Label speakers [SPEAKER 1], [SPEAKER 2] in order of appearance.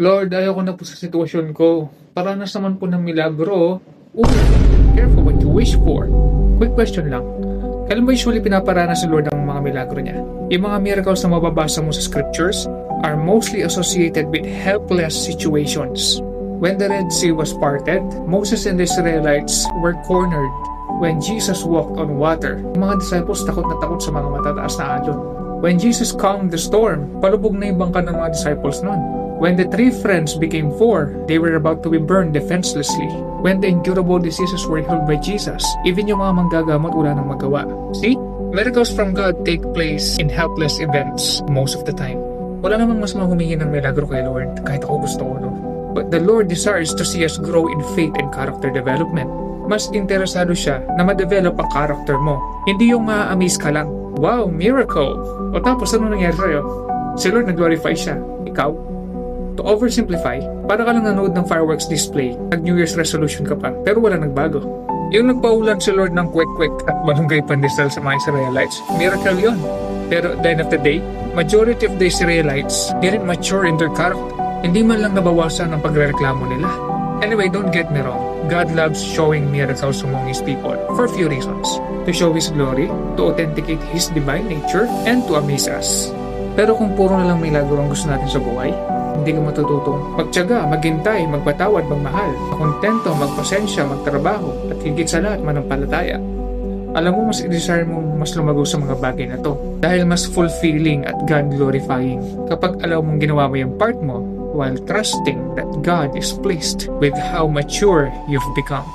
[SPEAKER 1] Lord, ayoko na po sa sitwasyon ko. Paranas naman po ng milagro. Ooh, careful what you wish for. Quick question lang. Kailan ba usually pinaparanas si Lord ang mga milagro niya? Yung mga miracles na mababasa mo sa scriptures are mostly associated with helpless situations. When the Red Sea was parted, Moses and the Israelites were cornered. When Jesus walked on water, mga disciples takot na takot sa mga matataas na alon. When Jesus calmed the storm, palubog na yung bangka ng mga disciples nun. When the three friends became four, they were about to be burned defenselessly. When the incurable diseases were healed by Jesus, even yung mga manggagamot wala nang magawa. See? Miracles from God take place in helpless events most of the time. Wala namang mas humingi ng milagro kay Lord kahit ako gusto ko, no? But the Lord desires to see us grow in faith and character development. Mas interesado siya na ma-develop ang character mo. Hindi yung ma-amaze ka lang. Wow, miracle! O tapos ano nangyari sa'yo? Si Lord nag-glorify siya. Ikaw? To oversimplify, para ka lang nanood ng fireworks display, nag-New Year's resolution ka pa, pero wala nagbago. Yung nagpaulan si Lord ng kwek-kwek at malunggay pandesal sa mga Israelites, miracle yon. Pero at the end of the day, majority of the Israelites didn't mature in their character. Hindi man lang nabawasan ang pagrereklamo nila. Anyway, don't get me wrong. God loves showing miracles among His people for a few reasons. To show His glory, to authenticate His divine nature, and to amaze us. Pero kung puro na lang milagro ang gusto natin sa buhay, hindi ka matututong magtiyaga, maghintay, magpatawad, magmahal, makontento, magpasensya, magtrabaho, at higit sa lahat manampalataya. Alam mo, mas i-desire mo mas lumago sa mga bagay na to dahil mas fulfilling at God-glorifying kapag alam mong ginawa mo yung part mo while trusting that God is pleased with how mature you've become.